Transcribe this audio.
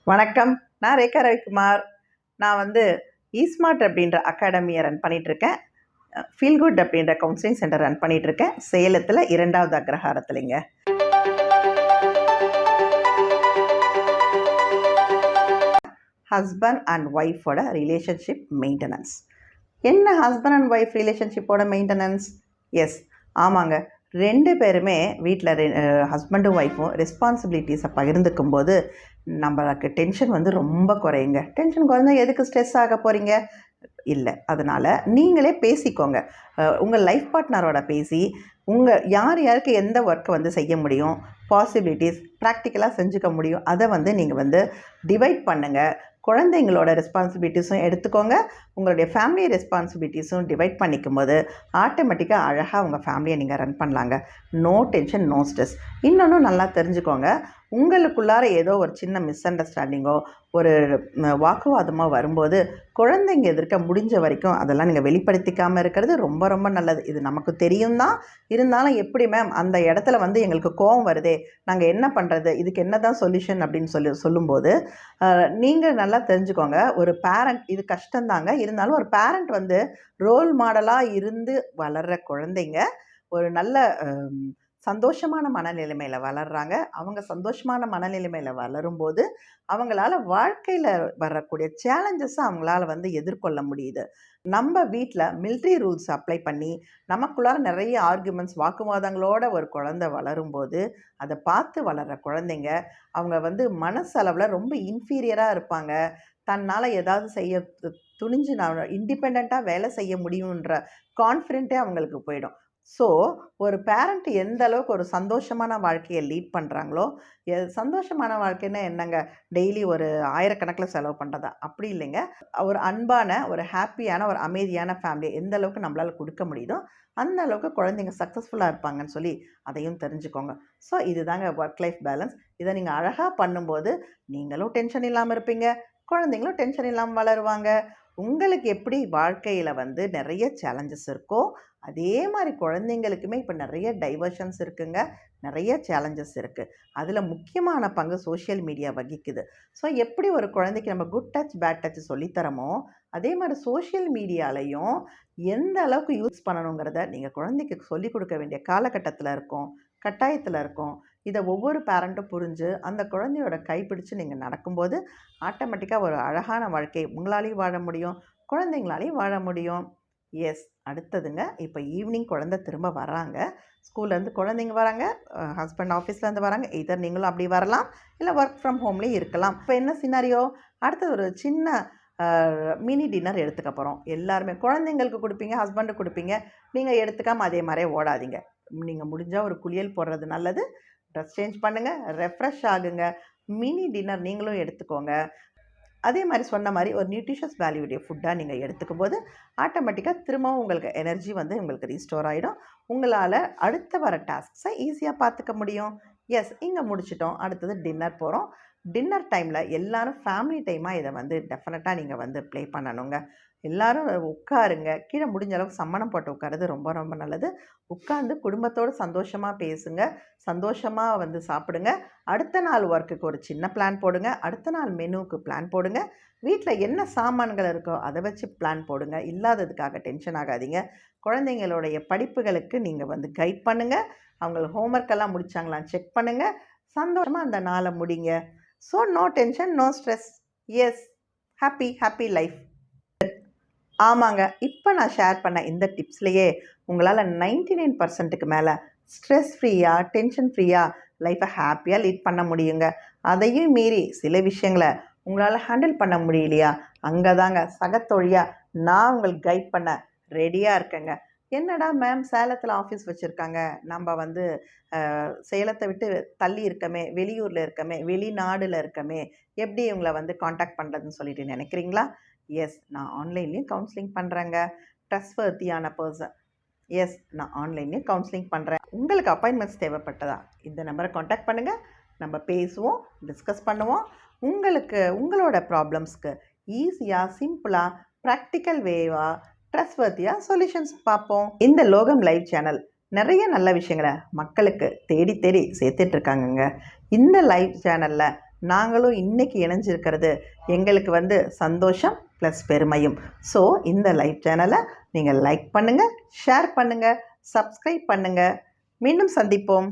வணக்கம். நான் ரேகா ரவிக்குமார். நான் வந்து இஸ்மார்ட் அப்படின்ற அகாடமியை ரன் பண்ணிகிட்ருக்கேன். ஃபீல் குட் அப்படின்ற கவுன்சிலிங் சென்டர் ரன் பண்ணிகிட்ருக்கேன். சேலத்தில் 2வது அக்ரஹாரத்துலைங்க. ஹஸ்பண்ட் அண்ட் ஒய்ஃபோட ரிலேஷன்ஷிப் மெயின்டெனன்ஸ். என்ன ஹஸ்பண்ட் அண்ட் ஒய்ஃப் ரிலேஷன்ஷிப்போட மெயின்டெனன்ஸ்? எஸ், ஆமாங்க. 2 பேருமே வீட்டில் ஹஸ்பண்டும் ஒய்ஃபும் ரெஸ்பான்சிபிலிட்டிஸை பகிர்ந்துக்கும் போது நம்மளுக்கு டென்ஷன் வந்து ரொம்ப குறையுங்க. டென்ஷன் குறைஞ்சா எதுக்கு ஸ்ட்ரெஸ் ஆக போகிறீங்க? இல்லை. அதனால் நீங்களே பேசிக்கோங்க. உங்கள் லைஃப் பார்ட்னரோட பேசி யார் யாருக்கு எந்த ஒர்க்கை வந்து செய்ய முடியும், பாசிபிலிட்டிஸ் ப்ராக்டிக்கலாக செஞ்சுக்க முடியும், அதை வந்து நீங்கள் வந்து டிவைட் பண்ணுங்கள். குழந்தைங்களோட ரெஸ்பான்சிபிலிட்டிஸும் எடுத்துக்கோங்க, உங்களுடைய ஃபேமிலி ரெஸ்பான்சிபிலிட்டிஸும் டிவைட் பண்ணிக்கும் போது ஆட்டோமேட்டிக்காக அழகாக உங்கள் ஃபேமிலியை நீங்கள் ரன் பண்ணலாங்க. No tension, no stress. இன்னொன்று நல்லா தெரிஞ்சுக்கோங்க, உங்களுக்குள்ளார ஏதோ ஒரு சின்ன மிஸ் அண்டர்ஸ்டாண்டிங்கோ ஒரு வாக்குவாதமாக வரும்போது குழந்தைங்க எதிர்க்க முடிஞ்ச வரைக்கும் அதெல்லாம் நீங்கள் வெளிப்படுத்திக்காமல் இருக்கிறது ரொம்ப ரொம்ப நல்லது. இது நமக்கு தெரியும் தான், இருந்தாலும் எப்படி மேம் அந்த இடத்துல வந்து எங்களுக்கு கோபம் வருதே, நாங்கள் என்ன பண்ணுறது, இதுக்கு என்ன தான் சொல்யூஷன் அப்படின்னு சொல்லும்போது நீங்கள் நல்லா தெரிஞ்சுக்கோங்க. ஒரு பேரண்ட், இது கஷ்டம்தாங்க, இருந்தாலும் ஒரு பேரண்ட் வந்து ரோல் மாடலாக இருந்து வளர்கிற குழந்தைங்க ஒரு நல்ல சந்தோஷமான மனநிலைமையில் வளர்கிறாங்க. அவங்க சந்தோஷமான மனநிலைமையில் வளரும்போது அவங்களால வாழ்க்கையில் வரக்கூடிய சேலஞ்சஸை அவங்களால வந்து எதிர்கொள்ள முடியுது. நம்ம வீட்டில் மிலிட்ரி ரூல்ஸ் அப்ளை பண்ணி நமக்குள்ளார நிறைய ஆர்குமெண்ட்ஸ் வாக்குவாதங்களோட ஒரு குழந்தை வளரும்போது அதை பார்த்து வளர்கிற குழந்தைங்க அவங்க வந்து மனசளவில் ரொம்ப இன்ஃபீரியராக இருப்பாங்க. தன்னால் ஏதாவது செய்ய துணிஞ்சு நான் இண்டிபெண்ட்டாக வேலை செய்ய முடியுன்ற கான்ஃபிடென்ட்டே அவங்களுக்கு போயிடும். ஸோ ஒரு பேரண்ட் எந்த அளவுக்கு ஒரு சந்தோஷமான வாழ்க்கையை லீட் பண்ணுறாங்களோ, சந்தோஷமான வாழ்க்கைன்னா என்னங்க, டெய்லி ஒரு ஆயிரக்கணக்கில் செலவு பண்ணுறதா? அப்படி இல்லைங்க. ஒரு அன்பான, ஒரு ஹாப்பியான, ஒரு அமைதியான ஃபேமிலி எந்த அளவுக்கு நம்மளால் கொடுக்க முடியுதோ அந்த அளவுக்கு குழந்தைங்க சக்ஸஸ்ஃபுல்லாக இருப்பாங்கன்னு சொல்லி அதையும் தெரிஞ்சுக்கோங்க. ஸோ இதுதாங்க ஒர்க் லைஃப் பேலன்ஸ். இதை நீங்கள் அழகாக பண்ணும்போது நீங்களும் டென்ஷன் இல்லாமல் இருப்பீங்க, குழந்தைங்களும் டென்ஷன் இல்லாமல் வளருவாங்க. உங்களுக்கு எப்படி வாழ்க்கையில் வந்து நிறைய சேலஞ்சஸ் இருக்கோ அதே மாதிரி குழந்தைங்களுக்குமே இப்போ நிறைய டைவர்ஷன்ஸ் இருக்குங்க, நிறைய சேலஞ்சஸ் இருக்குது. அதில் முக்கியமான பங்கு சோஷியல் மீடியா வகிக்குது. ஸோ எப்படி ஒரு குழந்தைக்கு நம்ம குட் டச் பேட் டச் சொல்லித்தரமோ அதே மாதிரி சோஷியல் மீடியாலையும் எந்த அளவுக்கு யூஸ் பண்ணணுங்கிறத நீங்கள் குழந்தைக்கு சொல்லிக் கொடுக்க வேண்டிய காலகட்டத்தில் இருக்கும், கட்டாயத்தில் இருக்கும். இதை ஒவ்வொரு பேரண்ட்டும் புரிஞ்சு அந்த குழந்தையோட கைப்பிடிச்சு நீங்கள் நடக்கும்போது ஆட்டோமேட்டிக்காக ஒரு அழகான வாழ்க்கை உங்களாலையும் வாழ முடியும், குழந்தைங்களாலையும் வாழ முடியும். எஸ். அடுத்ததுங்க, இப்போ ஈவினிங் குழந்தை திரும்ப வராங்க, ஸ்கூல்லேருந்து குழந்தைங்க வராங்க, ஹஸ்பண்ட் ஆஃபீஸ்லேருந்து வராங்க. எதர் நீங்களும் அப்படி வரலாம், இல்லை ஒர்க் ஃப்ரம் ஹோம்லேயும் இருக்கலாம். இப்போ என்ன சினாரியோ, அடுத்தது ஒரு சின்ன மினி டின்னர் எடுத்துக்க போகிறோம். எல்லாருமே குழந்தைங்களுக்கு கொடுப்பீங்க, ஹஸ்பண்டுக்கு கொடுப்பீங்க, நீங்கள் எடுத்துக்காமல் அதே மாதிரியே ஓடாதீங்க. நீங்கள் முடிஞ்சால் ஒரு குளியல் போடுறது நல்லது. ட்ரெஸ் சேஞ்ச் பண்ணுங்கள், ரெஃப்ரெஷ் ஆகுங்க, மினி டின்னர் நீங்களும் எடுத்துக்கோங்க. அதே மாதிரி சொன்ன மாதிரி ஒரு நியூட்ரிஷியஸ் வேல்யூடைய ஃபுட்டாக நீங்கள் எடுத்துக்கும் போது ஆட்டோமேட்டிக்காக திரும்பவும் உங்களுக்கு எனர்ஜி வந்து உங்களுக்கு ரீஸ்டோர் ஆகிடும். உங்களால் அடுத்த வர டாஸ்க்ஸை ஈஸியாக பார்த்துக்க முடியும். எஸ், இங்கே முடிச்சிட்டோம். அடுத்தது டின்னர் போகிறோம். டின்னர் டைமில் எல்லோரும் ஃபேமிலி டைமாக இதை வந்து டெஃபினட்டாக நீங்கள் வந்து ப்ளே பண்ணணுங்க. எல்லோரும் உட்காருங்க, கீழே முடிஞ்ச அளவுக்கு சம்மணம் போட்டு உட்காருறது ரொம்ப ரொம்ப நல்லது. உட்காந்து குடும்பத்தோடு சந்தோஷமாக பேசுங்க, சந்தோஷமாக வந்து சாப்பிடுங்க. அடுத்த நாள் ஒர்க்குக்கு ஒரு சின்ன பிளான் போடுங்க, அடுத்த நாள் மெனுவுக்கு பிளான் போடுங்க. வீட்டில் என்ன சாமான்கள் இருக்கோ அதை வச்சு பிளான் போடுங்க. இல்லாததுக்காக டென்ஷன் ஆகாதீங்க. குழந்தைங்களுடைய படிப்புகளுக்கு நீங்கள் வந்து கைட் பண்ணுங்கள். அவங்களுக்கு ஹோம்ஒர்க்கெல்லாம் முடித்தாங்களான்னு செக் பண்ணுங்கள். சந்தோஷமாக அந்த நாளை முடிங்க. So no tension, no stress. Yes, happy life. ஆமாங்க, இப்போ நான் ஷேர் பண்ண இந்த டிப்ஸ்லையே உங்களால் 99% மேலே ஸ்ட்ரெஸ் ஃப்ரீயாக, டென்ஷன் ஃப்ரீயாக லைஃப்பை ஹாப்பியாக லீட் பண்ண முடியுங்க. அதையும் மீறி சில விஷயங்களை உங்களால் ஹேண்டில் பண்ண முடியலையா, அங்கே தாங்க சகத்தொழியாக நான் உங்களுக்கு கைட் பண்ண ரெடியாக இருக்கேங்க. என்னடா மேம் சேலத்தில் ஆஃபீஸ் வச்சுருக்காங்க, நம்ம வந்து சேலத்தை விட்டு தள்ளி இருக்கமே, வெளியூரில் இருக்கமே, வெளிநாடில் இருக்கமே, எப்படி இவங்களை வந்து காண்டாக்ட் பண்ணுறதுன்னு சொல்லிட்டு நினைக்கிறீங்களா? எஸ், நான் ஆன்லைன்லேயும் கவுன்சிலிங் பண்ணுறேங்க. ட்ரஸ்ட்வர்த்தியான பர்சன். எஸ், நான் ஆன்லைன்லேயும் கவுன்சிலிங் பண்ணுறேன். உங்களுக்கு அப்பாயின்மெண்ட்ஸ் தேவைப்பட்டதா இந்த நம்பரை காண்டாக்ட் பண்ணுங்கள். நம்ம பேசுவோம், டிஸ்கஸ் பண்ணுவோம். உங்களுக்கு உங்களோட ப்ராப்ளம்ஸ்க்கு ஈஸியாக, சிம்பிளாக, ப்ராக்டிக்கல் வேவாக, ட்ரஸ்ட்வர்த்தியாக சொல்யூஷன்ஸ் பார்ப்போம். இந்த லோகம் லைவ் சேனல் நிறைய நல்ல விஷயங்களை மக்களுக்கு தேடி தேடி சேர்த்துட்ருக்காங்கங்க. இந்த லைவ் சேனலில் நாங்களும் இன்றைக்கி இணைஞ்சிருக்கிறது எங்களுக்கு சந்தோஷம் ப்ளஸ் பெருமையும். ஸோ இந்த லைவ் சேனலை நீங்கள் லைக் பண்ணுங்கள், ஷேர் பண்ணுங்கள், சப்ஸ்கிரைப் பண்ணுங்கள். மீண்டும் சந்திப்போம்.